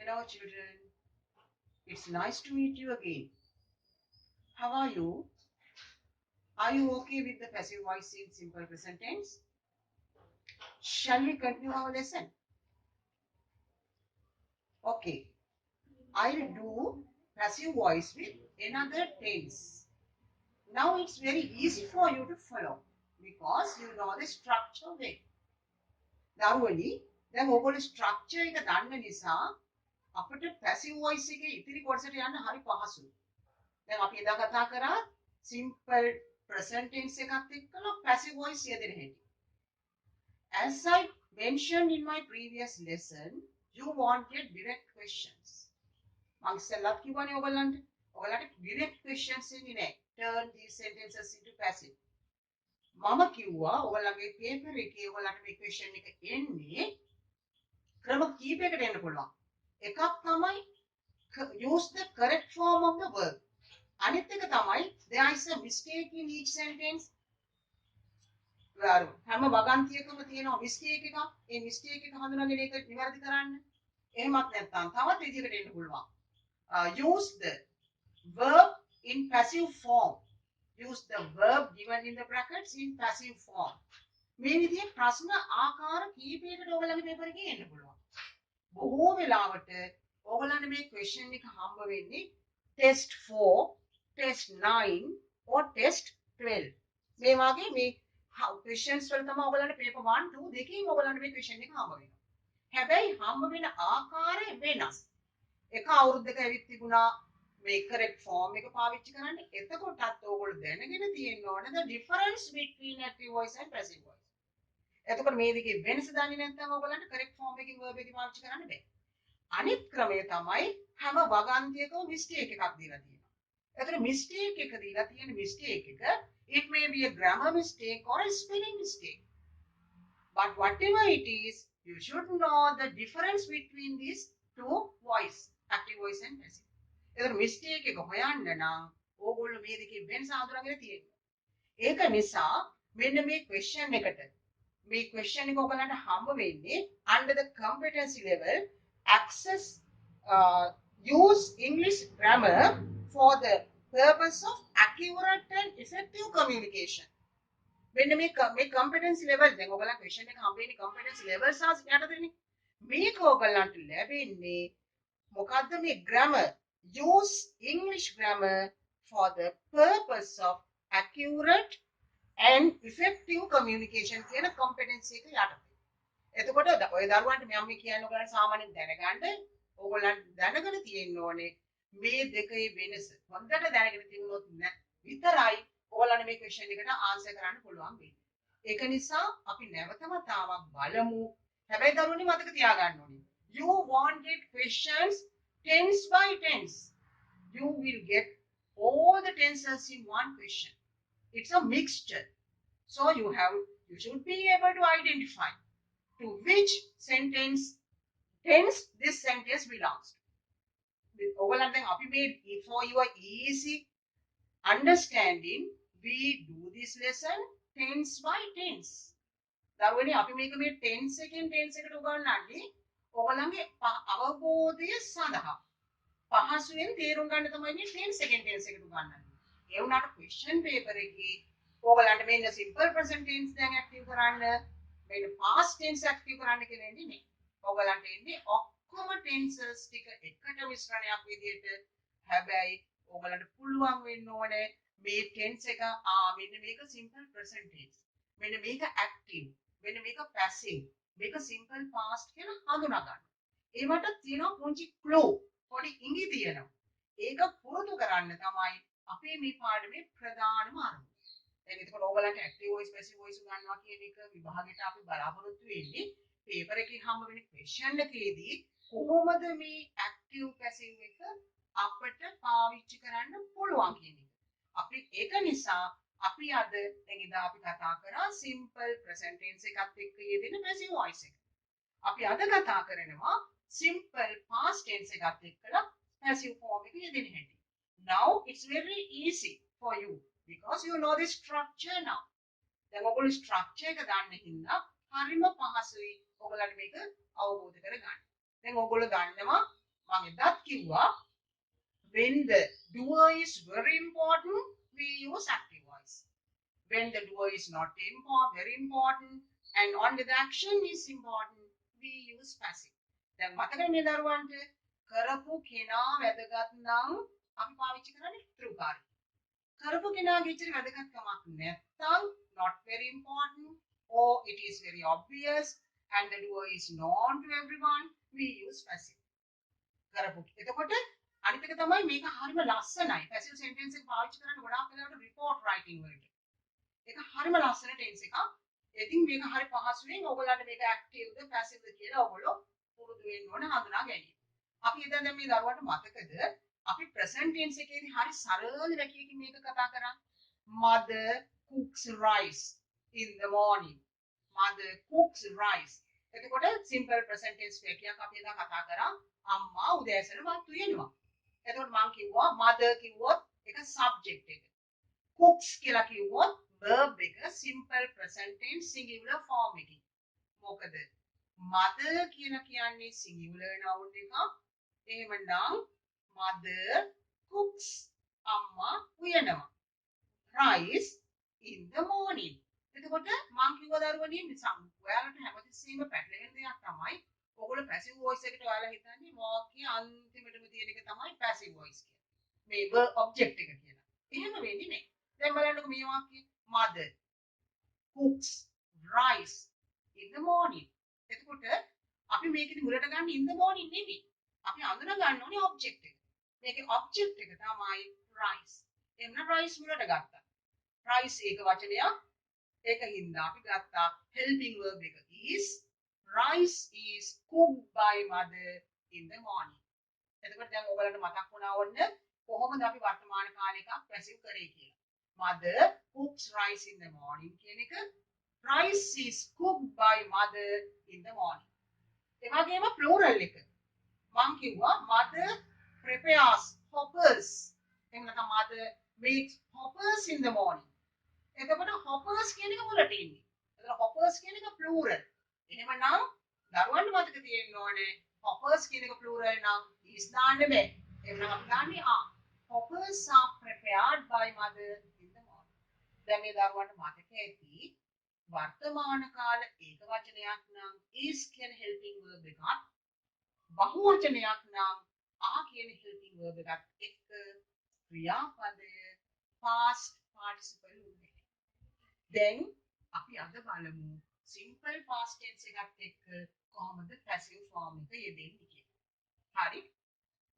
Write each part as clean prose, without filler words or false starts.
Hello, children. It's nice to meet you again. How are you? Are you okay with the passive voice in simple present tense? Shall we continue our lesson? Okay. I'll do passive voice with another tense. Now it's very easy for you to follow because you know the structure way. දරුවනි දැන් ඔයගොල්ලෝ structure එක දන්න නිසා අපිට passive voice එකේ ඉතිරි කොටසට යන්න හරි පහසුයි. දැන් අපි එදා කතා කරා simple present tense එකත් එක්කලා passive voice යෙදෙන හැටි. As I mentioned in my previous lesson, you wanted direct questions. මම ඉස්සෙල්ලත් කිව්වනේ ඔයගලන්ට direct questions එන්නේ නැහැ. Turn these sentences into passive. මම කිව්වා ඔයගලගේ paper එකේ ඔයගලන්ට මේ question එක එන්නේ ක්‍රම කීපයකට එන්න පුළුවන්. එකක් තමයි use the correct form of the verb. අනිත් එක තමයි there is a mistake in each sentence. හැම වගන්තියකම තියෙනවා mistake එකක්. ඒ mistake එක හඳුනාගෙන ඒක නිවැරදි කරන්න. එහෙමත් නැත්නම් තවත් විදිහකට එන්න පුළුවන්. Use the verb in passive form. Use the verb given in the brackets in passive form. මේ විදිහේ ප්‍රශ්න ආකාර කීපයකට ඔයගලගේ පේපර් එකේ එන්න පුළුවන්. බොහෝ වෙලාවට ඔයගලන්ට මේ question එක හම්බ වෙන්නේ test 4, test 9 or test 12. මේ වගේ මේ questions වල තමයි ඔයගලන්ට paper 1 2 දෙකේම ඔයගලන්ට මේ question එක හම්බ වෙනවා. හැබැයි හම්බ වෙන ආකාරය වෙනස්. එක අවුරුද්දක ඇවිත් තිබුණා මේ correct form එක පාවිච්චි කරන්න. එතකොටත් ඔයගොල්ලෝ දැනගෙන තියෙන්න ඕනේ the difference between active voice and passive voice. එතකොට මේ දෙකේ වෙනස දන්නේ නැත්නම් ඔයගලන්ට correct form එකකින් verb එක පාවිච්චි කරන්න බෑ. අනිත් ක්‍රමය තමයි හැම වගන්තියකම mistake එකක් දීලා තියෙනවා. එතකොට mistake එක දීලා තියෙන mistake එක it may be a grammar mistake or a spelling mistake. But whatever it is, you should know the difference between these two voice, active voice and passive. එතකොට mistake එක හොයන්න නම් ඕගොල්ලෝ මේ දෙකේ වෙනස හඳුනාගෙන තියෙනවා. ඒක නිසා මෙන්න මේ question එකට මේ question එක ඔයගලන්ට හම්බ වෙන්නේ under the competency level access use English grammar for the purpose of accurate and effective communication. මෙන්න මේ competency level දැන් ඔයගලන් question එක හම්බ වෙන්නේ competency level සහ යටතේනේ. මේක ඔයගලන්ට ලැබෙන්නේ මොකද්ද මේ grammar use English grammar for the purpose of accurate and effective communication කියන competency එක යටතේ. එතකොට ඔය දරුවන්ට මම මේ කියන්නේ ඔයගලන්ට සාමාන්‍යයෙන් දැනගන්න ඕගොල්ලන්ට දැනගෙන තියෙන්න ඕනේ මේ දෙකේ වෙනස. හොඳට දැනගෙන තිබුණොත් විතරයි ඕගොල්ලන්ට මේ question එකට answer කරන්න පුළුවන් වෙන්නේ. ඒක නිසා අපි නැවත වතාවක් බලමු. හැබැයි දරුවනි මතක තියාගන්න ඕනේ. You wanted questions tense by tense. You will get all the tenses in one question. It's a mixture. So you should be able to identify to which sentence tense this sentence belongs to. ඔයගොල්ලන් දැන් අපි මේ for your easy understanding we do this lesson tense by tense. දරුවනේ අපි මේක මේ tense එකෙන් tense එකට උගන්වන්නේ ඔයගොල්ලන්ගේ අවබෝධය සඳහා. පහසුවෙන් තේරුම් ගන්න තමයි මේ tense එකෙන් tense එකට උගන්වන්නේ. ඒ වුණාට question paper එකේ ඔයගොල්ලන්ට මෙන්න simple present tense දැන් active කරන්න මෙන්න past tense active කරන්න කියලා එන්නේ නේ. ඔයගලන්ට එන්නේ ඔක්කොම tenses ටික එකට මිශ්‍රණයක් විදිහට. හැබැයි ඔයගලන්ට පුළුවන් වෙන්න ඕනේ මේ tense එක මෙන්න මේක simple present tense. මෙන්න මේක active. මෙන්න මේක passive. මේක simple past කියලා හඳුනා ගන්න. ඒවට තියෙනවා පුංචි clue. පොඩි ඉඟි තියෙනවා. ඒක පුරුදු කරන්න තමයි අපේ මේ පාඩමේ ප්‍රධානම අරමුණ. දැන් එතකොට ඕගලන්ට active voice passive voice උගන්වනවා කියන එක විභාගෙට අපි බලාපොරොත්තු වෙන්නේ paper එකේ හම්බ වෙන question එකේදී කොහොමද මේ active passive එක අපිට පාවිච්චි කරන්න පුළුවන් කියන එක. අපි ඒක නිසා අපි අද දැන් එදා අපි කතා කරා simple present tense එකත් එක්ක යෙදෙන passive voice එක. අපි අද කතා කරනවා simple past tense එකත් එක්කලා passive form එක යෙදෙන හැටි. Now it's very easy for you because you know the structure now. දැන් ඔයගොල්ලෝ structure එක දන්න හින්දා හරිම පහසුයි ඔයගොල්ලන්ට මේක අවබෝධ කරගන්න. දැන් ඔයගොල්ලෝ දන්නවා මම එදත් කිව්වා when the doer is very important we use active voice. When the doer is not very important and only the action is important we use passive. දැන් මතකද මේ දරුවන්ට කරපු කෙනා වැදගත් නම් අපි පාවිච්චි කරන්නේ true කාර්ය. කරපු කෙනාගේ ඉච්චර වැදගත්කමක් නැත්නම් not very important or it is very obvious and the doer is known to everyone we use passive. කරපු. එතකොට අනිත් එක තමයි මේක හරිම ලස්සනයි. passive sentence එක පාවිච්චි කරන්න ගොඩාක් වෙලාවට report writing වලට. ඒක හරිම ලස්සන ටෙන්ස් එකක්. ඉතින් මේක හරි පහසුවෙන් ඔයගොල්ලන්ට මේක ඇක්ටිව්ද පැසිව්ද කියලා ඔයගොල්ලෝ පුරුදු වෙන්න ඕන හඳුනා ගැනීම. අපි එදා දැන් මේ දරුවන්ට මතකද අපි present tense එකේදී හරි සරල වැකියකින් මේක කතා කරා. Mother cooks rice in the morning. Mother cooks rice. එතකොට simple present tense වැකියක් අපි එදා කතා කරා. අම්මා උදෑසන වත් උයනවා. එතකොට මම කිව්වා mother කිව්වොත් ඒක subject එක. cooks කියලා කිව්වොත් verb එක simple present tense singular form එකකින්. මොකද mother කියලා කියන්නේ singular noun එකක්. එහෙමනම් mother cooks amma uyanama rice in the morning. එතකොට මම කිව්ව දරුවනේ ඔයාලට හැමතිස්සෙම පැටලෙන දෙයක් තමයි ඔයගොල්ලෝ passive voice එකට ඔයාලා හිතන්නේ වාක්‍ය අන්තිමටම තියෙන එක තමයි passive voice කියන්නේ. මේ verb object එක කියලා. එහෙම වෙන්නේ නැහැ. දැන් බලන්නකො මේ වාක්‍යය mother cooks rice in the morning. එතකොට අපි මේකෙදි මුලට ගන්න in the morning නෙමෙයි. අපි අඳුන ගන්න ඕනේ object එක. මේකේ object එක තමයි rice. එන්න rice මුලට ගත්තා. rice ඒක වචනයක්. ඒකින්ද අපි ගත්තා helping verb එක is rice is cooked by mother in the morning. එතකොට දැන් ඔයගලන්ට මතක් වුණා වොන්න කොහොමද අපි වර්තමාන කාලේ එකක් පැසිව් කරේ කියලා. mother cooks rice in the morning කියන එක rice is cooked by mother in the morning. ඒ වගේම plural එක මම කිව්වා mother prepares hoppers. එහෙනම් mother makes hoppers in the morning. එතකොට hoppers කියන එක මුලට එන්නේ. එතකොට hoppers කියන එක plural. එහෙමනම් දරුවන්ට මතක තියෙන්න ඕනේ hoppers කියන එක plural නම් is දාන්න බෑ. එහෙනම් අපි දාන්නේ are. hoppers are prepared by mother in the morning. දැන් මේ දරුවන්ට මතක ඇති වර්තමාන කාල ඒක වචනයක් නම් is කියන helping verb එකත් බහු වචනයක් නම් are කියන helping verb එකත් එක්ක ක්‍රියාපදය past participle උනේ. දැන් අපි අද බලමු simple past tense එකත් එක්ක කොහොමද passive form එක යෙදෙන්නේ කියලා. හරි?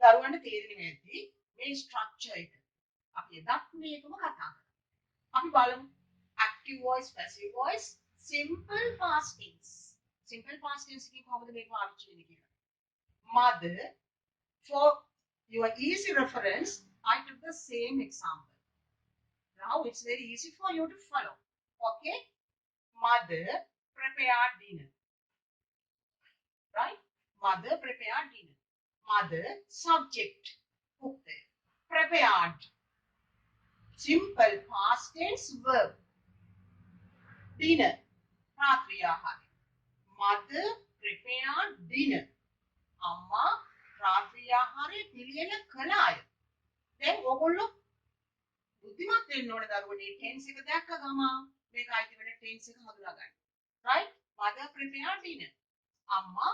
දරුවන්ට තේරෙන්නේ නැති මේ structure එක. අපි එදත් මේකම කතා කරා. අපි බලමු active voice, passive voice, simple past tense. Simple past tense එකේ කොහොමද මේක පාවිච්චි වෙන්නේ කියලා. Mother, for your easy reference, I took the same example. Now it's very easy for you to follow. Okay? Mother prepared dinner. Right? Mother prepared dinner. Mother, subject, cooked. Prepared. Simple past tense verb. Dinner. Ratri ahari. Mother prepared dinner. Amma ratri ahari piliyana kalaya. Then ඔගොල්ලෝ බුද්ධිමත් වෙන්න ඕනේ දරුවනේ tense එක දැක්ක ගමන් මේක අයිති වෙන tense එක හඳුනා ගන්න. Right? Mother prepared dinner. Amma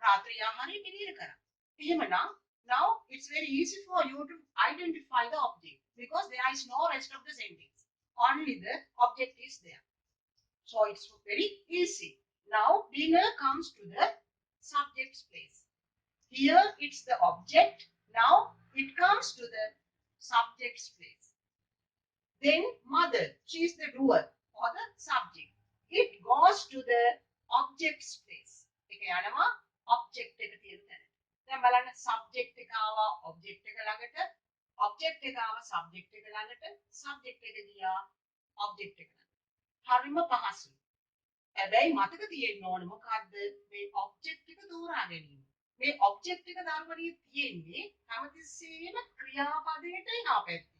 ratri ahari piliyana කරා. එහෙමනම් now it's very easy for you to identify the object because there is no rest of the sentence. Only the object is there. So it's very easy. Now dinner comes to the subject's place. Here it's the object. Now it comes to the subject's place. Then mother, she is the doer or the subject. It goes to the object's place. ඒක යනවා object එක තියෙන තැන. දැන් බලන්න subject එක ආවා object එක ළඟට, object එක ආවා subject එක ළඟට, subject එක ගියා object එක ළඟට. හරිම පහසුයි. හැබැයි මතක තියෙන්න ඕනේ මොකද්ද මේ object එක තෝරා ගැනීම. මේ object එක දරුවනේ තියෙන්නේ හැමතිස්සෙම ක්‍රියාපදයට එහා පැත්තේ.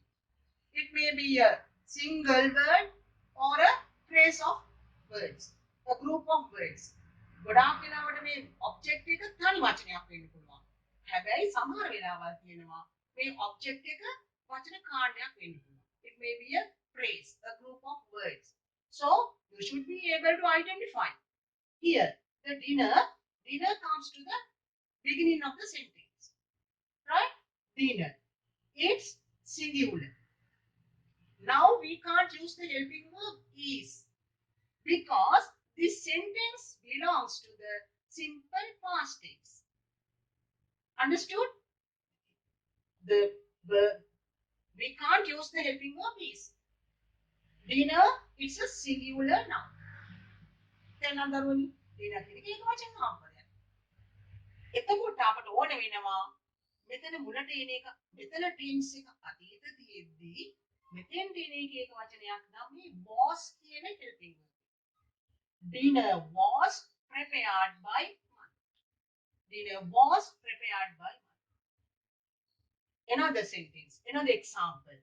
It may be a single word or a phrase of words, a group of words. ගොඩාක් වෙලාවට මේ object එක තනි වචනයක් වෙන්න පුළුවන්. හැබැයි සමහර වෙලාවල් තියෙනවා මේ object එක වචන කාණ්ඩයක් වෙන්න පුළුවන්. It may be a phrase, a group of words. So you should be able to identify. Here, the dinner comes to the beginning of the sentence. Right? Dinner. It's singular. Now we can't use the helping verb is because this sentence belongs to the simple past tense. Understood? We can't use the helping verb is. Dinner, it's a singular noun. තේරුණාද දරුවනි? dinner කියන එක වචන නාමපදයක්. එතකොට අපට ඕන වෙනවා මෙතන මුලට එන එක මෙතන tense එක අතීත තියෙද්දි මෙතෙන්ට එන එක වචනයක් නම් මේ was කියන helping verb. Dinner was prepared by mother. Dinner was prepared by mother. Another sentence, another example.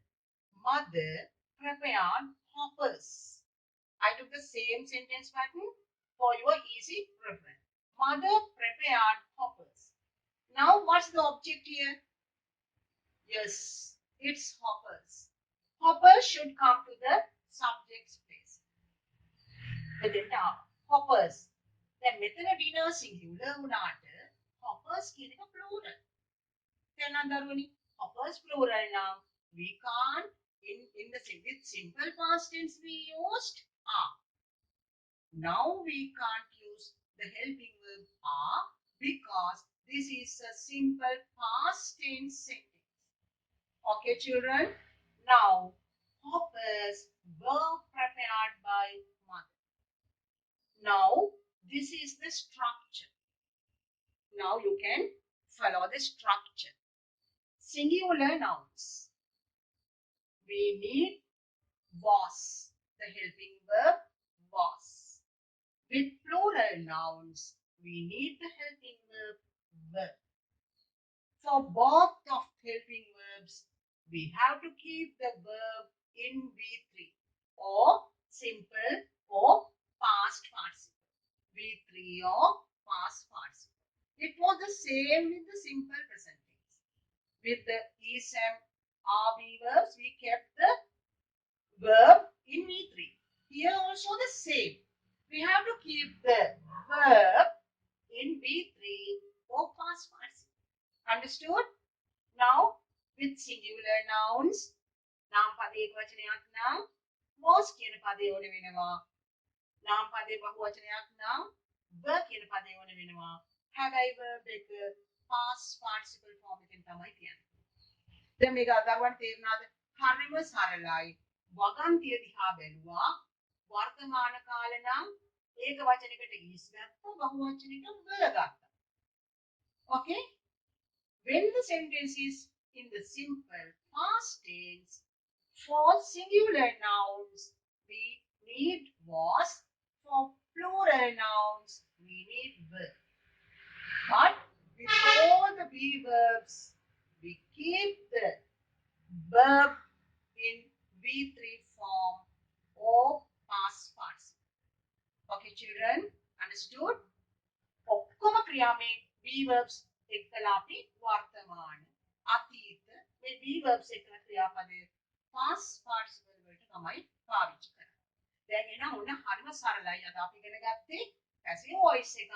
Mother prepared hoppers. I took the same sentence pattern for your easy reference. Mother prepared hoppers. Now what's the object here? Yes, it's hoppers. Hoppers should come to the subject's place. Hoppers. Then මෙතන dinner singular වුණාට hoppers කියන එක plural. තේරුණාද දරුවනි? Hoppers plural now. We can't in the simple past tense we used are. Now we can't use the helping verb are because this is a simple past tense sentence. Okay, children. Now hoppers were prepared by mother. Now this is the structure. Now you can follow the structure. Singular nouns. We need was, the helping verb was. With plural nouns, we need the helping verb were. For both of helping verbs, we have to keep the verb in V3 or simple or past participle. V3 or past participle. It was the same with the simple present tense. With the is and are verbs, we kept the verb in V3. Here also the same. We have to keep the verb in V3 or past participle. Understood? Now, with singular nouns, නාම පදයක වචනයක් නම් was කියන පදේ ඕන වෙනවා. නාම පදේ බහු වචනයක් නම් were කියන පදේ ඕන වෙනවා. හැබැයි verb එක past participle form එකෙන් තමයි කියන්නේ. දැන් මේක දරුවන්ට තේරුණාද? හරිම සරලයි. වගන්තිය දිහා බැලුවා. වර්තමාන කාල නම් ඒක වචනයකට is ගත්තා, බහු වචනයකට were ගත්තා. Okay? When the sentence is in the simple past tense, for singular nouns, we need was. For plural nouns, we need were. But with all the be verbs, we keep the verb in V3 form or past participle. Okay, children, understood? ඔක්කොම ක්‍රියාවේ be verbs එක්කලා අපි වර්තමාන අතීත මේ be verbs එක්කලා ක්‍රියාපදේ past participle වලට තමයි පාවිච්චි කරන්නේ. දැන් එන මොන හරිම සරලයි. අද අපි ඉගෙන ගත්තේ passive voice එක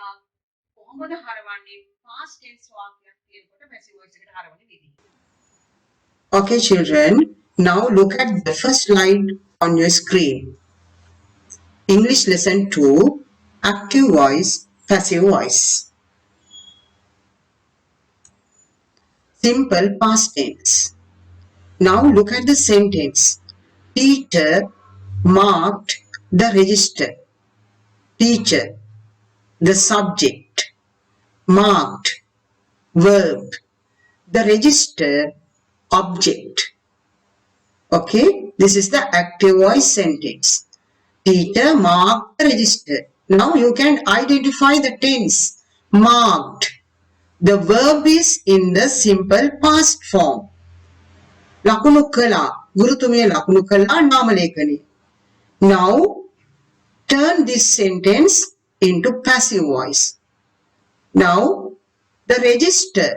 කොහොමද හරවන්නේ past tense වාක්‍යයක් තියෙනකොට passive voice එකට හරවන්නේ විදිහ. Okay, children, now look at the first slide on your screen. English lesson 2, active voice, passive voice. Simple past tense. Now look at the sentence. Peter marked the register. Teacher, the subject. Marked, verb. The register, object. Okay, this is the active voice sentence. Peter marked the register. Now you can identify the tense. Marked. The verb is in the simple past form. ලකුණු කළා. ගුරුතුමිය ලකුණු කළා නාම ලේඛනය. Now turn this sentence into passive voice. Now the register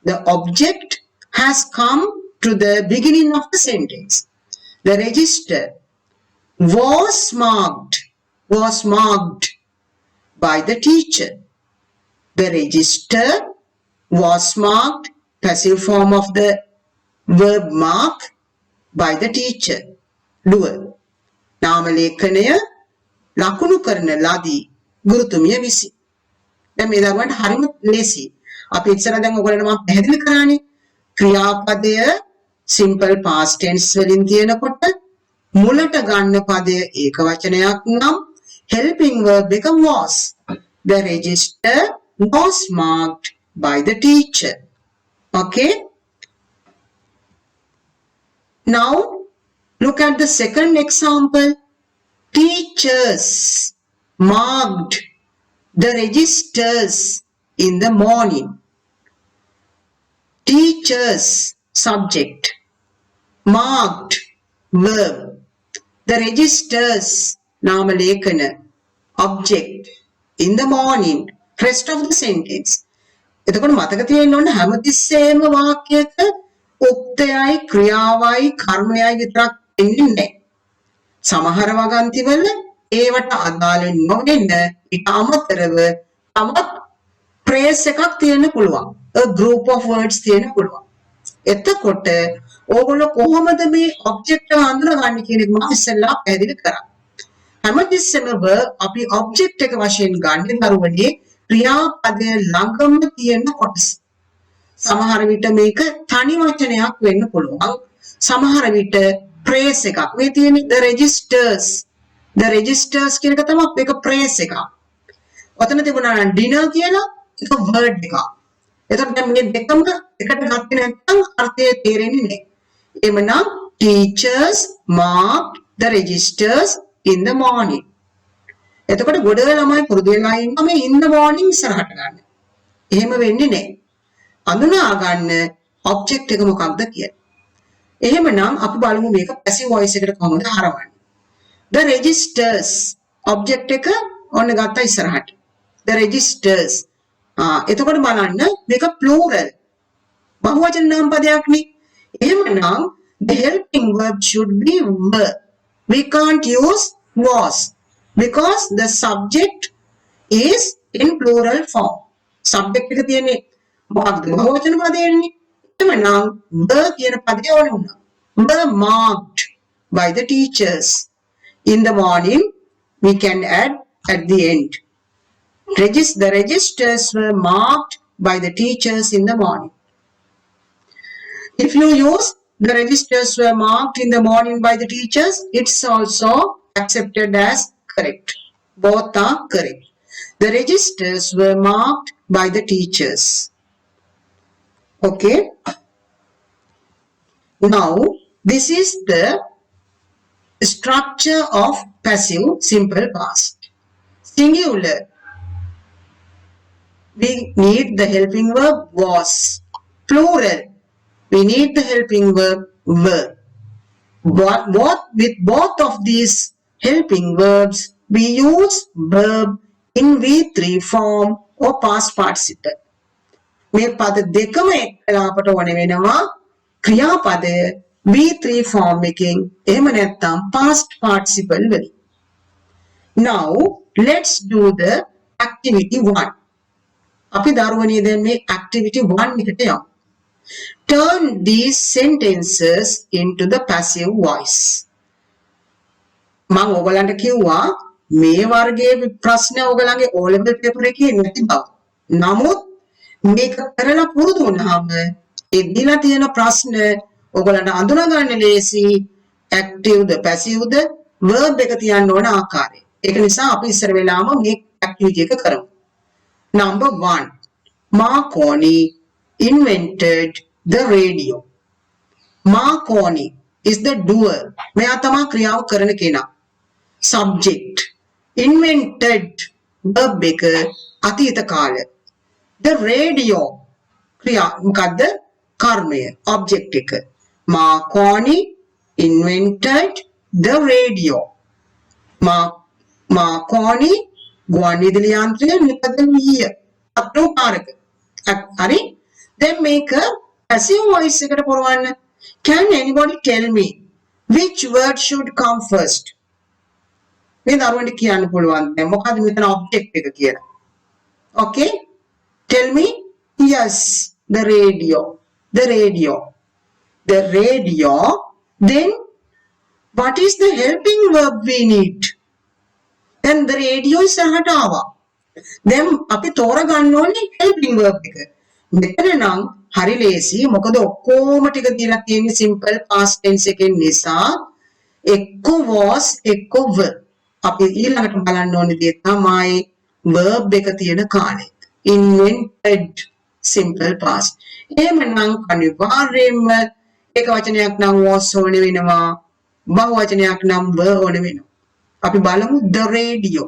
the object has come to the beginning of the sentence. The register was marked by the teacher. The register was marked, passive form of the verb mark, by the teacher. Doer. නාම ලේඛනය ලකුණු කරන ලදී ගුරුතුමිය විසින්. දැන් මේ දරුවන්ට හරිම ලේසි. අපි ඉස්සර දැන් ඔයගොල්ලන්ට මම පැහැදිලි කරානේ. ක්‍රියාපදය simple past tense වලින් කියනකොට මුලට ගන්න පදය ඒක වචනයක් නම් helping verb එක was. The register was marked by the teacher. Okay? Now, look at the second example. Teachers marked the registers in the morning. Teachers, subject. Marked, verb. The registers, නාම ලේඛන, object. In the morning, rest of the sentence. එතකොට මතක තියෙන්න ඕනේ හැමතිස්සෙම වාක්‍යයක උක්තයයි ක්‍රියාවයි කර්මයයි විතරක් එන්නේ නැහැ. සමහර වගන්තිවල ඒවට අදාළ නොවෙන ඊට අමතරව තවත් phrase එකක් තියෙන්න පුළුවන්. a group of words තියෙන්න පුළුවන්. එතකොට ඕගොල්ලෝ කොහොමද මේ object එක හඳුනගන්නේ කියන එක මම ඉස්සෙල්ලා පැහැදිලි කරා. හැමතිස්සෙම අපි object එක වශයෙන් ගන්න දරුවනේ ක්‍රියාපදය ළඟම තියෙන කොටස. සමහර විට මේක තනි වචනයක් වෙන්න පුළුවන්. සමහර විට phrase එකක්. මේ තියෙන the registers කියන එක තමයි මේක phrase එකක්. ඔතන තිබුණා නම් dinner කියලා ඒක word එකක්. එතකොට දැන් මේ දෙකම එකට ගත්තේ නැත්නම් අර්ථය තේරෙන්නේ නැහැ. එමනම් teachers marked the registers in the morning. එතකොට ගොඩ ළමයි පුරුදු වෙලා ඉන්නවා මේ in the morning ඉස්සරහට ගන්න. එහෙම වෙන්නේ නැහැ. අඳුනා ගන්න object එක මොකක්ද කියලා. එහෙමනම් අපි බලමු මේක passive voice එකට කොහොමද හරවන්නේ. The registers object එක ඔන්න ගත්තා ඉස්සරහට. The registers. එතකොට බලන්න මේක plural. බහුවචන නාම පදයක් නේ. එහෙමනම් the helping verb should be were. We can't use was because the subject is in plural form. Subject එක තියෙන්නේ මොකක්ද? බහුවචන පදයන්නේ. එතමනම් the කියන පදේ ඕන වුණා. Were marked by the teachers. In the morning, we can add at the end. The registers were marked by the teachers in the morning. If you use the registers were marked in the morning by the teachers, it's also accepted as correct. Both are correct. The registers were marked by the teachers. Okay. Now, this is the structure of passive simple past. Singular. We need the helping verb was. Plural. We need the helping verb were. With both of these helping verbs, we use verb in V3 form or past participle. මේ පද දෙකම එක්කලා අපට ඕන වෙනවා ක්‍රියාපදය V3 form එකෙන් එහෙම නැත්නම් past participle වලින්. Now let's do the activity 1. අපි දරුවනේ දැන් මේ activity 1 එකට යමු. Turn these sentences into the passive voice. මම ඔයගලන්ට කිව්වා මේ වර්ගයේ ප්‍රශ්න ඔයගලන්ගේ O level paper එකේ නැති බව. නමුත් මේක කරලා පුරුදු වුණාම ඒ දීලා තියෙන ප්‍රශ්න ඔයගලන්ට අඳුනා ගන්න ලේසි. active ද passive ද verb එක තියන්න ඕන ආකාරය. ඒක නිසා අපි ඉස්සර වෙලාම මේ activity එක කරමු. Number 1. Marconi invented the radio. Marconi is the doer. මෙයා තමයි ක්‍රියාව කරන කෙනා. Subject. Invented verb එක අතීත කාල. The radio ක්‍රියා මොකද්ද? කර්මය. Object එක. Marconi invented the radio. Marconi ගුවන් විදුලි යන්ත්‍රය නිපදවිය. අත්ෝකාරක. හරි? then make a passive voice එකට පුරවන්න. Can anybody tell me which word should come first? මේ දරුවන්ට කියන්න පුළුවන්. දැන් මොකද්ද මෙතන object එක කියලා? Okay? Tell me. Yes, the radio. The radio. The radio. Then what is the helping verb we need? Then the radio is එහාට ආවා. Then අපි තෝරගන්න ඕනේ helping verb එක. මෙතන නම් හරි ලේසි. මොකද ඔක්කොම ටික දීලා තියෙන්නේ simple past tense එකෙන් නිසා එක්ක was එක්ක were. අපි ඊළඟට බලන්න ඕනේ දේ තමයි verb එක තියෙන කාලේ. Invented simple past. එහෙමනම් අනිවාර්යයෙන්ම එක වචනයක් නම් was ඕනේ වෙනවා. බහු වචනයක් නම් were ඕනේ වෙනවා. අපි බලමු the radio.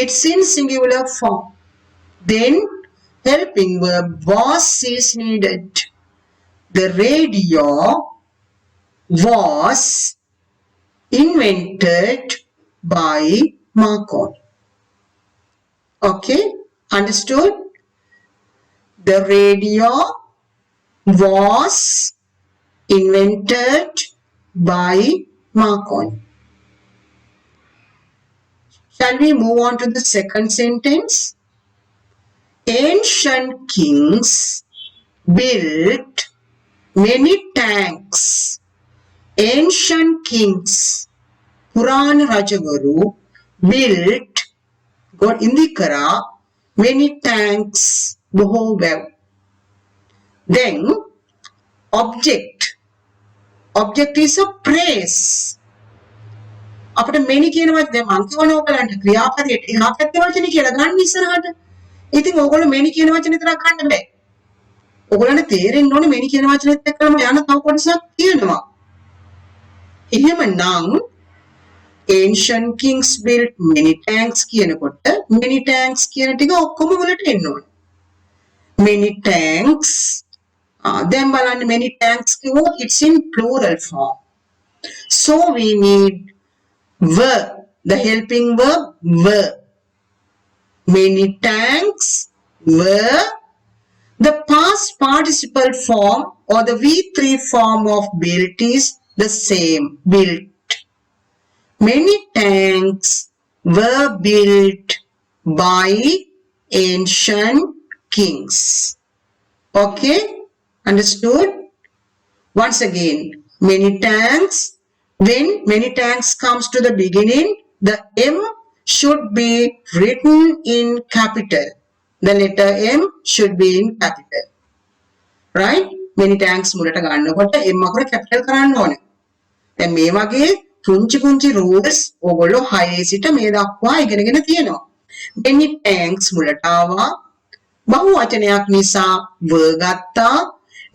It's in singular form. Then helping verb was is needed. The radio was invented by Marconi. Okay, understood? The radio was invented by Marconi. Shall we move on to the second sentence? Ancient kings built many tanks. Ancient kings, Purana Rajavaru, built, got indikara, many tanks, boho well. Then, object. Object is a praise. අපිට many කියන වචනේ මම කියවනේ ඔයගලන්ට ක්‍රියාපදයට එහා පැත්තේ වචනේ කියලා ගන්න ඉස්සරහට. ඉතින් ඔයගොල්ලෝ many කියන වචනේ විතරක් ගන්න බෑ. ඔයගොල්ලන්ට තේරෙන්න ඕනේ many කියන වචනේත් එක්කම යන තව කොටසක් තියෙනවා. එහෙමනම් ancient kings built many tanks කියනකොට many tanks කියන ටික ඔක්කොම වලට එන්න ඕනේ. Many tanks. දැන් බලන්න many tanks කිව්වොත් it's in plural form. So we need were, the helping verb were. Many tanks were. The past participle form or the V3 form of built is the same, built. Many tanks were built by ancient kings. Okay, understood? Once again, many tanks. When many tanks comes to the beginning, the M should be written in capital. The letter M should be in capital. Right? Many tanks මුලට ගන්නකොට M අකුර capital කරන්න ඕනේ. දැන් මේ වගේ පුංචි rules ඕගොල්ලෝ 6 සිට මේ දක්වා ඉගෙනගෙන තියෙනවා. Many tanks මුලට ආවා. බහු වචනයක් නිසා were ගත්තා.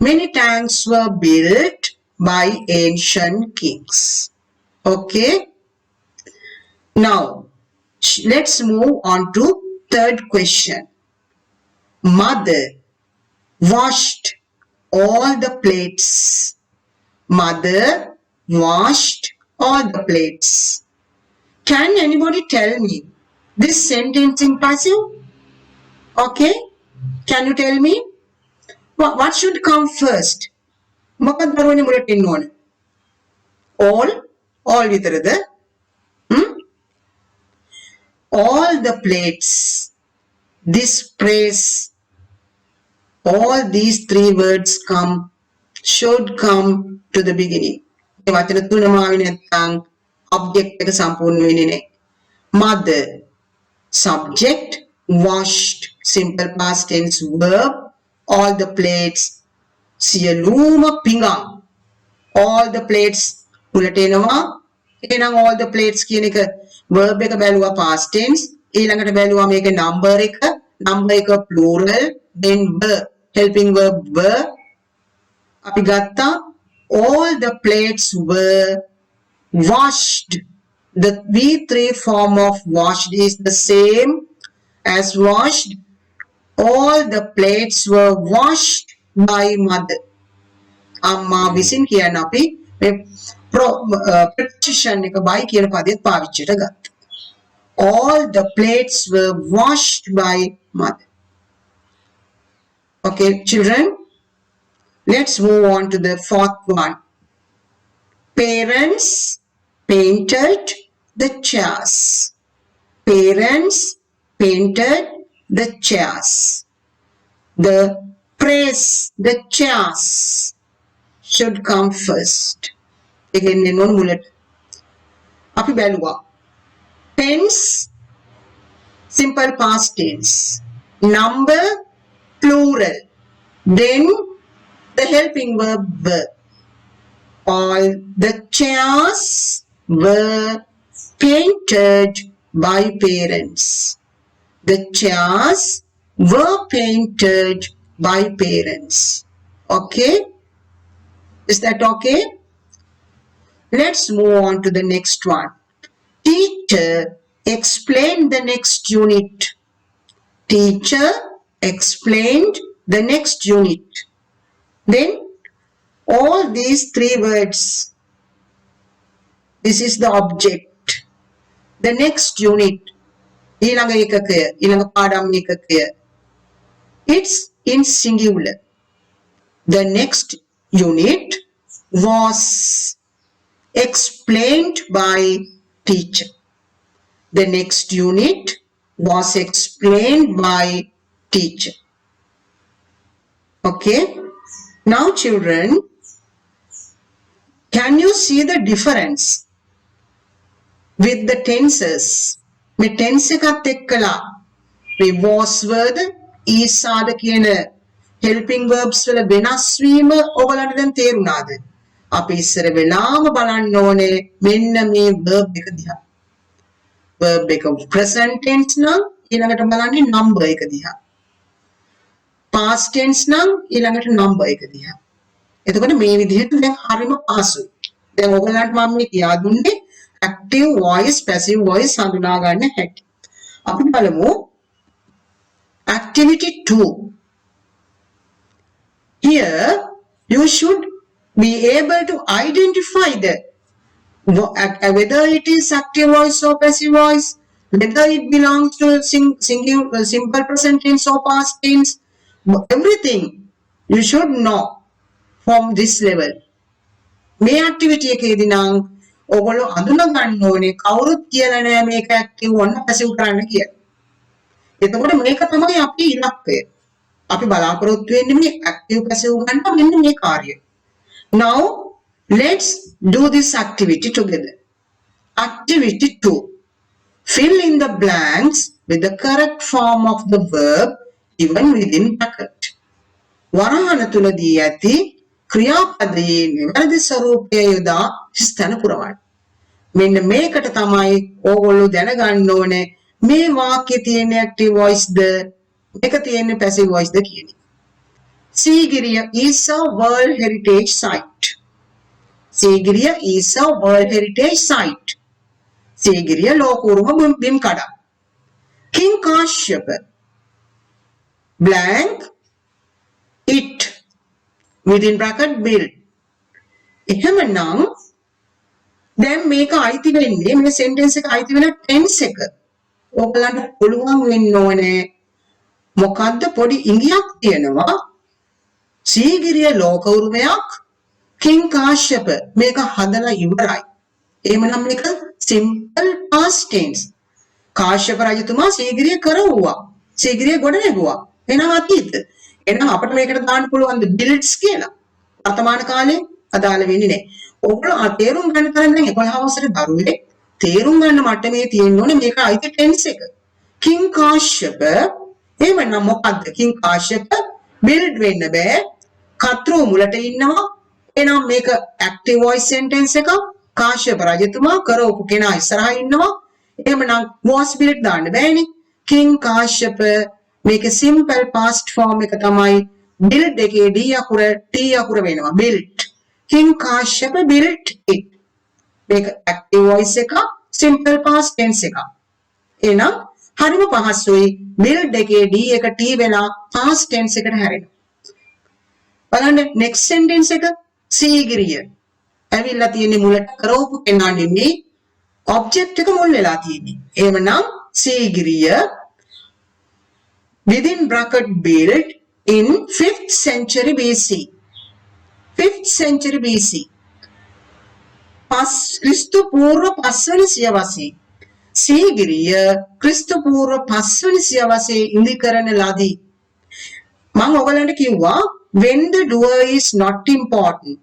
Many tanks were built by ancient kings. Okay. Now, let's move on to third question. Mother washed all the plates. Mother washed all the plates. Can anybody tell me this sentence in passive? Okay. Can you tell me? What should come first? මොකක්ද දරුවනේ මුලට එන්න ඕනේ? all විතරද? All the plates. This phrase, all these three words should come to the beginning. මේ වචන තුනම ආවේ නැත්නම් object එක සම්පූර්ණ වෙන්නේ නැහැ. Mother, subject, washed, simple past tense verb, all the plates, සියලුම පිඟන්. All the plates මුලට එනවා. එහෙනම් all the plates කියන එක verb එක බැලුවා past tense. ඊළඟට බැලුවා මේක number එක plural, then verb, helping verb were. අපි ගත්තා all the plates were washed. The V3 form of washed is the same as washed. All the plates were washed by mother. අම්මා විසින් කියන අපි මේ preposition එක by කියන පදයට පාවිච්චියට ගත්තා. All the plates were washed by mother. Okay, children, Let's move on to the fourth one. Parents painted the chairs. Parents painted the chairs. The praise, the chairs should come first. Again, non mulet. Api balua. Pens, simple past tense. Number, plural. Then the helping verb were. All the chairs were painted by parents. The chairs were painted by parents. Okay? Is that okay? Let's move on to the next one. Teacher explained the next unit. Teacher explained the next unit. Then all these three words, this is the object. The next unit, ඊළඟ ඒකකය, ඊළඟ පාඩම් ඒකකය. It's in singular. The next unit was explained by teacher. The next unit was explained by teacher. Okay? Now children, can you see the difference with the tenses? මේ tense එකත් එක්කලා මේ was word is ආද කියන helping verbs වල වෙනස් වීම ඔයගලන්ට දැන් තේරුණාද? අපි ඉස්සර වෙලාම බලන්න ඕනේ මෙන්න මේ verb එක දිහා. verb එක present tense නම් ඊළඟට බලන්නේ number එක දිහා. past tense නම් ඊළඟට number එක දිහා. එතකොට මේ විදිහට දැන් හරිම පාසුයි. දැන් ඔයගලන්ට මම මේ කියා දුන්නේ active voice passive voice හඳුනා ගන්න හැටි. අපි බලමු activity 2. Here you should be able to identify the whether it is active voice or passive voice, whether it belongs to simple present tense or past tense. Everything you should know from this level. මේ activity එකේදී නම් ඔයගොල්ලෝ අඳුන ගන්න ඕනේ කවුරුත් කියලා නෑ මේක active ඔන්න passive කරන්න කියලා. එතකොට මේක තමයි අපි ඉලක්කය. අපි බලාපොරොත්තු වෙන්නේ මේ active passive ගන්න මෙන්න මේ කාර්යය. Now let's do this activity together. Activity 2. Fill in the blanks with the correct form of the verb even within bracket. වරහන තුලදී ඇති ක්‍රියාපදයේ නිවැරදි ස්වරූපය යොදා ස්ථාන පුරවන්න. මෙන්න මේකට තමයි ඕගොල්ලෝ දැනගන්න ඕනේ මේ වාක්‍යයේ තියෙන active voice ද මේක තියෙන passive voice ද කියන එක. Sigiriya is a World Heritage Site. Sigiriya is a World Heritage Site. Sigiriya ලෝකෝරුම බිම් කඩ. King Kashyapa blank it within bracket build. එහෙමනම් දැන් මේක අයිති වෙන්නේ මේ sentence එක අයිති වෙන tense එක. ඔයගලන්ට පුළුවන් වෙන්න ඕනේ මොකද්ද පොඩි ඉඟියක් තියෙනවා. සීගිරිය ලෝක උරුමයක් King Kashyapa මේක හදලා ඉවරයි. එහෙමනම් මේක simple past tense. කාශ්‍යප රජතුමා සීගිරිය කරවුවා. සීගිරිය ගොඩ නැගුවා. එහෙනම් අතීත. එහෙනම් අපිට මේකට දාන්න පුළුවන් ද builds කියලා. වර්තමාන කාලේ අදාළ වෙන්නේ නැහැ. ඔයගොල්ලෝ තේරුම් ගන්න තරම් දැන් 11 වසරේ දරුවෙක් තේරුම් ගන්න මට්ටමේ තියෙන්න ඕනේ මේක අයිති ටෙන්ස් එක. King Kashyapa එහෙමනම් මොකද්ද? King Kashyapa build වෙන්න බෑ. කතෘ මුලට ඉන්නවා. එහෙනම් මේක active voice sentence එක. කාශ්‍යප රජතුමා කරවපු කෙනා ඉස්සරහා ඉන්නවා. එහෙමනම් was built දාන්න බෑනේ. King Kashyapa මේක simple past form එක තමයි build එකේ d අකුර t අකුර වෙනවා built. King Kashyapa built it. මේක active voice එක simple past tense එක. එහෙනම් හරිම පහසුයි build එකේ d එක t වෙලා past tense එකට හැරෙනවා. බලන්න next sentence එක සීගිරිය. ඇවිල්ලා තියෙන්නේ මුලට කරවපු කෙනා නෙමෙයි object එක මුල් වෙලා තියෙන්නේ. එහෙමනම් Sigiriya within bracket built in 5th century BC. 5th century BC. ක්‍රිස්තු පූර්ව 5 වෙනි සියවසේ සීගිරිය ක්‍රිස්තු පූර්ව 5 වෙනි සියවසේ ඉදි කරන ලදී. මම ඔයගලන්ට කිව්වා when the doer is not important.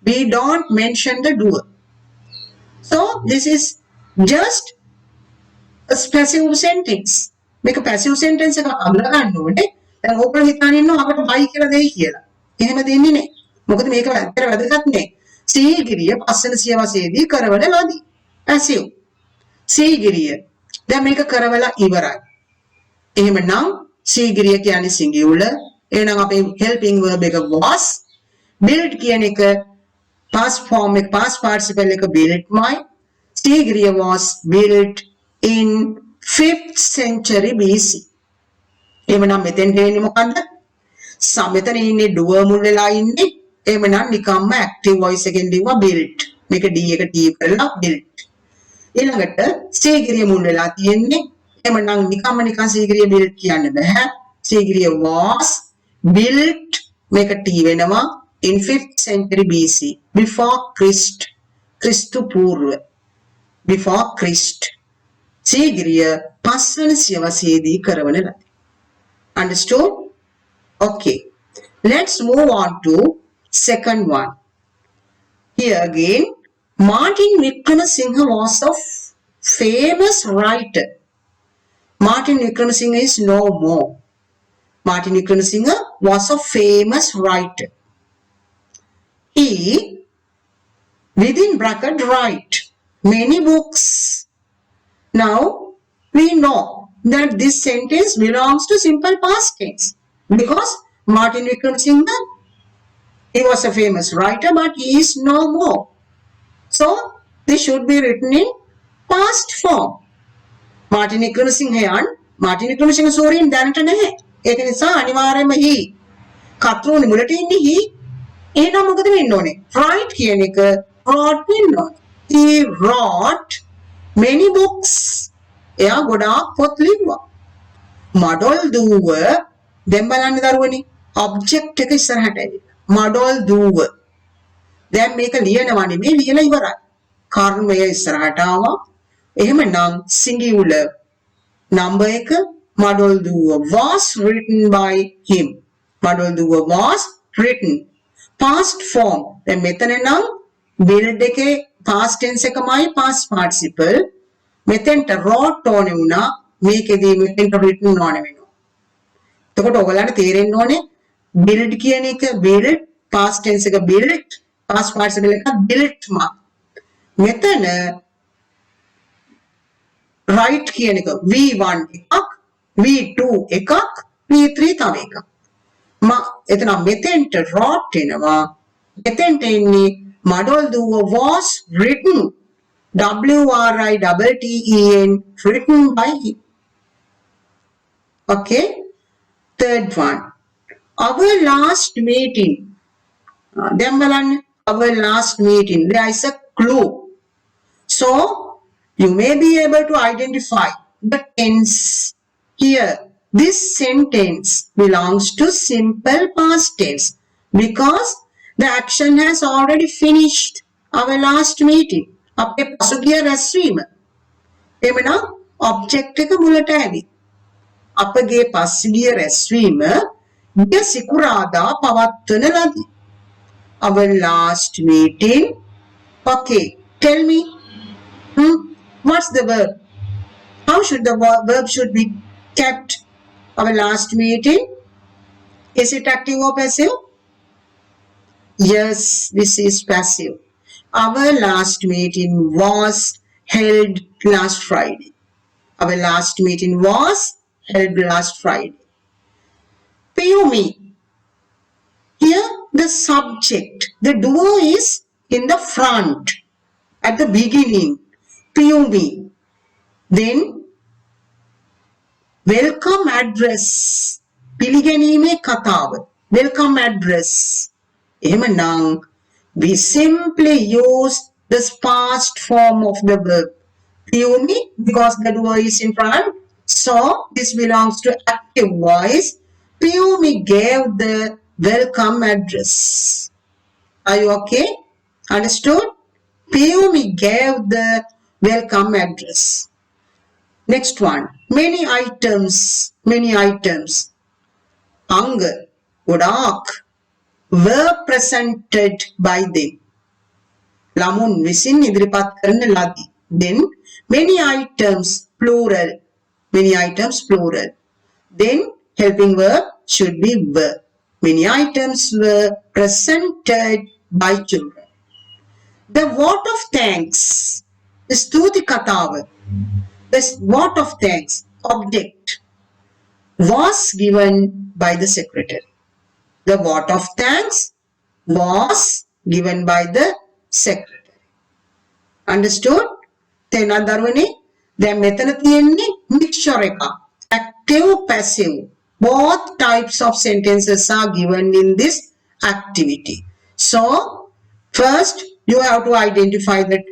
We don't mention the doer. So this is just a passive sentence. මේක passive sentence එකක් අඳුර ගන්න ඕනේ. දැන් ඕක හිතාන ඉන්නවා අපිට බයි කියලා දෙයි කියලා. එහෙම දෙන්නේ නැහැ. මොකද මේක ඇත්තට වැදගත් නෑ. සීගිරිය පස්වෙනි සියවසේදී කරවන ලදී. passive. සීගිරිය. දැන් මේක කරවලා ඉවරයි. එහෙමනම් සීගිරිය කියන්නේ singular. එහෙනම් අපේ helping verb එක was. build කියන එක past form එක past participle එක built my. Sigiriya was built in 5th century BC. එහෙමනම් මෙතෙන් දෙන්නේ මොකන්ද? මෙතන ඉන්නේ doer මුල් වෙලා ඉන්නේ. එහෙමනම් නිකම්ම active voice එකෙන් දීවා built. මේක d එක t කරලා built. ඊළඟට සීගිරිය මුල් වෙලා තියෙන්නේ. එහෙමනම් නිකන් සීගිරිය built කියන්න බෑ. සීගිරිය was built මේක t වෙනවා in 5th century BC before Christ. ක්‍රිස්තු පූර්ව before Christ. සීගිරිය 5 වෙනි සියවසේදී කරවන ලදී. Understood? Okay. Let's move on to second one. Here again, Martin Wickramasinghe was a famous writer. Martin Wickramasinghe is no more. Martin Wickramasinghe was a famous writer. He, within bracket, write many books. Now, we know that this sentence belongs to simple past tense because Martin Wickramasinghe, he was a famous writer, but he is no more. So, this should be written in past form. Martin Wickramasinghe සෝරින් දැනට නැහැ. ඒක නිසා අනිවාර්යයෙන්ම he කතරුනේ මුලට ඉන්නේ he. එහෙනම් මොකද වෙන්න ඕනේ? write කියන එක wrote වෙන්න ඕනේ. He wrote many books. එයා ගොඩාක් පොත් ලිව්වා. මඩොල් දුව දැන් බලන්න දරුවනේ object එක ඉස්සරහට ඇවිල්ලා. මඩොල් දුව. දැන් මේක ලියනවා නෙමෙයි ලියලා ඉවරයි. කර්මය ඉස්සරහට ආවා. එහෙමනම් singular number එක මඩොල් දුව was written by him. මඩොල් දුව was written. past form. දැන් මෙතන නම් build එකේ past tense එකමයි past participle. මෙතෙන්ට wrote ඕනේ වුණා. මේකෙදී මෙතෙන්ට written ඕනේ වෙනවා. එතකොට ඔයගලන්ට තේරෙන්න ඕනේ build කියන එක build past tense එක built past participle එක built මා. මෙතන write කියන එක V1 එකක් V2 එකක් V3 තව එකක්. එතන මෙතෙන්ට wrote එනවා. මෙතෙන්ට ඉන්නේ මඩොල් දුව was written WRITTEN written by him. Okay. Third one. Our last meeting. Then our last meeting. There is a clue. So you may be able to identify the tense here. This sentence belongs to simple past tense because the action has already finished. Our last meeting. අපේ පසුගිය රැස්වීම. එමනම් object එක මුලට ඇවි. අපගේ පසුගිය රැස්වීම ගිය සිකුරාදා පවත්වන ලදී. Our last meeting. Okay, tell me. What's the verb? How should the verb should be kept? Our last meeting. Is it active or passive? Yes, this is passive. Our last meeting was held last Friday. Our last meeting was held last Friday. Piyumi. Here the subject, the doer is in the front at the beginning. Piyumi. Then welcome address. පිළිගැනීමේ කතාව. Welcome address. එහෙමනම් we simply use this past form of the verb. Piyumi because the doer is in front. So this belongs to active voice. Piyumi gave the welcome address. Are you okay? Understood? Payumi gave the welcome address. Next one, many items. Anger, godak were presented by them. Lamun visin idripat karana ladi. Then many items plural. Then helping verb should be were. Many items were presented by children. The vote of thanks, Stuti Katava, the vote of thanks object was given by the secretary. The vote of thanks was given by the secretary. Understood? තේන දරුවනේ දැන් මෙතන තියෙන්නේ mixture එක. Active, passive. Both types of sentences are given in this activity. So, first you have to identify that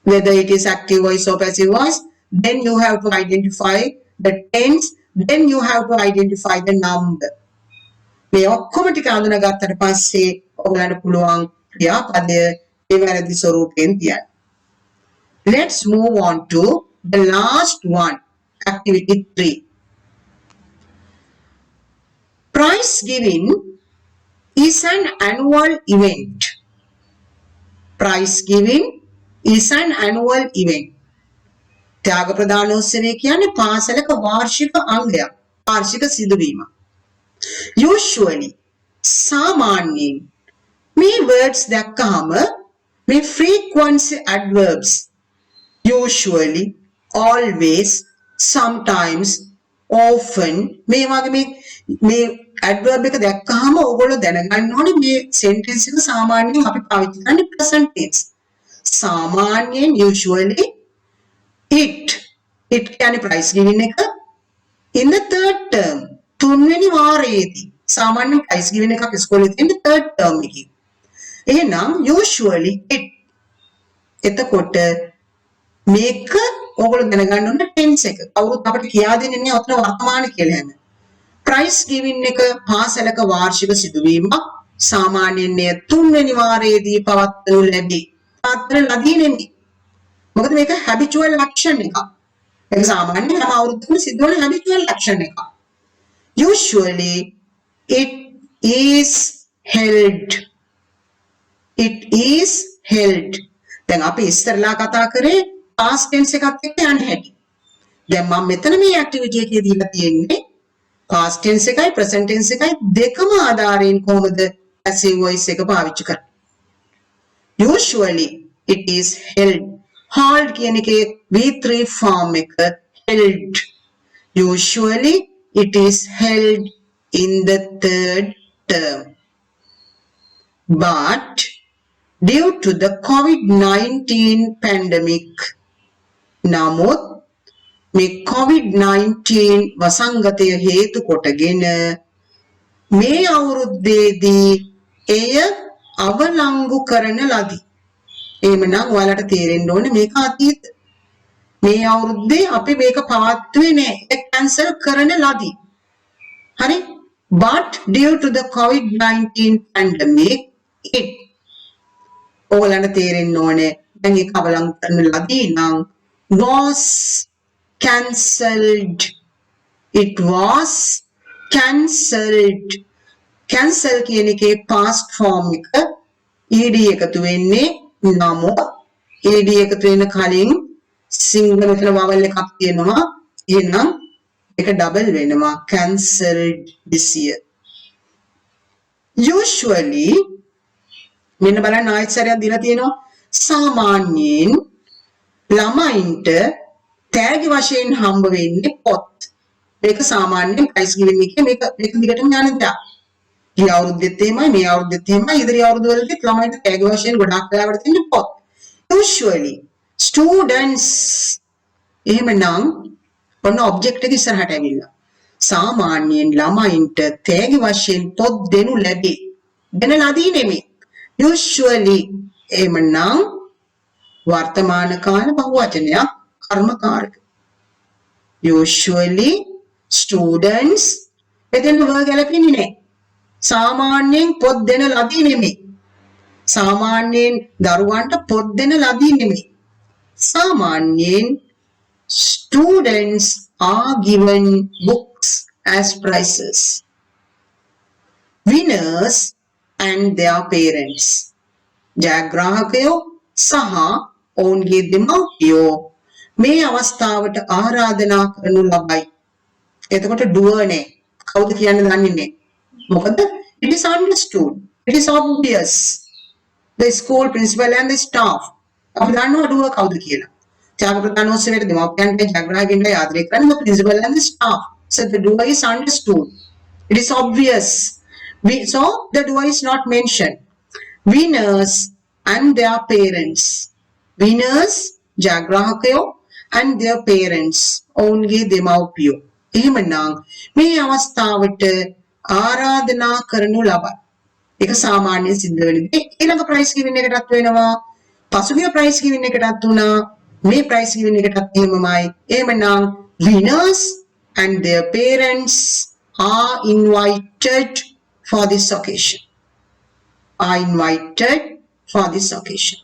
whether it is active voice or passive voice. Then you have to identify the tense. Then you have to identify the number. මේ ඔක්කොම ටික අඳුනගත්තට පස්සේ ඔයගලන්ට පුළුවන් ක්‍රියාපදය ඒ වැරදි ස්වරූපයෙන් තියන්න. Let's move on to the last one, activity 3. Prize giving is an annual event. Prize giving is an annual event. ත්‍යාග ප්‍රදානෝත්සවය කියන්නේ පාසලක වාර්ෂික අංගයක්, වාර්ෂික සිදුවීමක්. Usually, සාමාන්‍යයෙන් මේ words දැක්කහම මේ frequency adverbs usually, always, sometimes, often මේ වගේ මේ adverb එක දැක්කහම ඕගොල්ලෝ දැනගන්න ඕනේ මේ sentence එක සාමාන්‍යයෙන් අපි පාවිච්චි කරන්නේ present tense. සාමාන්‍යයෙන් usually it කියන්නේ prize giving එක in the third term තුන්වෙනි වාරයේදී සාමාන්‍යයෙන් prize giving එකක් ඉස්කෝලේ තියෙන third term එකේ. එහෙනම් usually it එතකොට මේක ඕගොල්ලෝ දැනගන්න ඕන ටෙන්ස් එක. කවුරුත් අපිට කියා දෙන්නේ නැහැ ඔතන වර්තමාන කියලා හැම. ප්‍රයිස් ගිවින් එක පාසලක වාර්ෂික සිදුවීමක් සාමාන්‍යයෙන් මේ තුන්වෙනි වාරයේදී පවත්වනු ලැබේ. පවත්වන ලදී නෙමෙයි. මොකද මේක හැබිචුවල් ලක්ෂණ එකක්. ඒක සාමාන්‍යයෙන් හැම අවුරුද්දකම සිද්ධ වෙන හැබිචුවල් ලක්ෂණ එකක්. Usually it is held. It is held. දැන් අපි ඉස්සරලා කතා කරේ past tense එකත් එක්ක යන්න හැටි. දැන් මම මෙතන මේ activity එකේ දීලා තියෙන්නේ past tense එකයි present tense එකයි දෙකම ආධාරයෙන් කොහොමද passive voice එක පාවිච්චි කරන්නේ. Usually it is held. Hold කියන එකේ V3 form එක held. Usually it is held in the third term. But due to the COVID-19 pandemic, නමුත් මේ COVID-19 වසංගතය හේතු කොටගෙන මේ අවුරුද්දේදී එය අවලංගු කරන ලදී. එහෙමනම් ඔයාලට තේරෙන්න ඕනේ මේක අතීත. මේ අවුරුද්දේ අපි මේක පවත්වුවේ නෑ. ඒක කැන්සල් කරන ලදී. හරි? But due to the COVID-19 pandemic, it ඕගලන්ට තේරෙන්න ඕනේ දැන් ඒක අවලංගු කරන ලදී නම් was cancelled. It was cancelled. Cancel කියන එකේ past form එක ed එකතු වෙන්නේ නමුත් ed එකතු වෙන කලින් සිංහල මෙතන vowel එකක් තියෙනවා. එහෙනම් ඒක double වෙනවා cancelled this year. Usually මෙන්න බලන්න ආයෙත් සැරයක් දීලා තියෙනවා සාමාන්‍යයෙන් ළමයින්ට තෑගි වශයෙන් හම්බ වෙන්නේ පොත්. මේක සාමාන්‍යයෙන් ප්‍රයිස් ගිවින් එකේ මේක දිගටම යන දෙයක්. ගිය අවුරුද්දෙත් එහෙමයි මේ අවුරුද්දෙත් එහෙමයි ඉදිරි අවුරුදු වලදීත් ළමයින්ට තෑගි වශයෙන් ගොඩක් වෙලාවට තියෙන්නේ පොත්. Usually students එහෙමනම් ඔන්න ඔබ්ජෙක්ට් එක ඉස්සරහට ඇවිල්ලා සාමාන්‍යයෙන් ළමයින්ට තෑගි වශයෙන් පොත් දෙනු ලැබේ. දෙන ලදී නෙමෙයි. Usually එහෙමනම් වර්තමාන කාල බහුවචනයක් කර්මකාරක. Usually students එතෙන් වර්ග ගැලපෙන්නේ නැහැ. සාමාන්‍යයෙන් පොත් දෙන ලදී නෙමෙයි. සාමාන්‍යයෙන් දරුවන්ට පොත් දෙන ලදී නෙමෙයි. සාමාන්‍යයෙන් students are given books as prizes. Winners and their parents. ජයග්‍රාහකයෝ සහ ඔවුන්ගේ දෙමව්පියෝ මේ අවස්ථාවට ආරාධනා කරනු ලබයි. එතකොට doer නේ. කවුද කියන්න දන්නේ නැහැ. මොකද it is understood. It is obvious. The school principal and the staff. අපි දන්නවා doer කවුද කියලා. ජාග්‍රහණෝත්සවයට දෙමව්පියන්ට ජයග්‍රාහකයන්ට ආදරය කරන the principal and the staff. So the doer is understood. It is obvious. So the doer is not mentioned. Winners and their parents. Winners, ජයග්‍රාහකයෝ and their parents. ඔවුන්ගේ දෙමව්පියෝ. එහෙමනම් මේ අවස්ථාවට ආරාධනා කරනු ලබයි. ඒක සාමාන්‍යයෙන් සිද්ධ වෙන දේ. ඊළඟ ප්‍රයිස් ගිවින් එකටත් වෙනවා. පසුගිය ප්‍රයිස් ගිවින් එකටත් වුණා. මේ ප්‍රයිස් ගිවින් එකටත් එහෙමමයි. එහෙමනම් winners and their parents are invited for this occasion. Are invited for this occasion.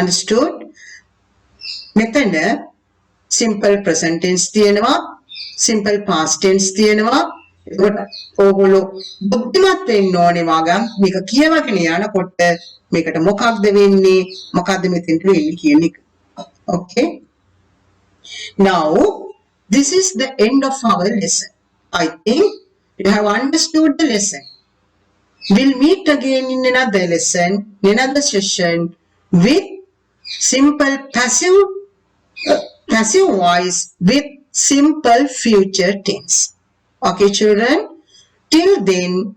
Understood? මෙතන simple present tense තියෙනවා, simple past tense තියෙනවා. එතකොට ඕගොල්ලෝ බුද්ධිමත් වෙන්න ඕනේ වගම් මේක කියවගෙන යනකොට මේකට මොකක්ද වෙන්නේ, මොකක්ද මෙතෙන්ට වෙන්නේ කියන එක. Okay? Now this is the end of our lesson. I think you have understood the lesson. We'll meet again in another lesson, in another session with simple passive voice with simple future tense. Okay, children? Till then,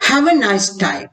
have a nice time.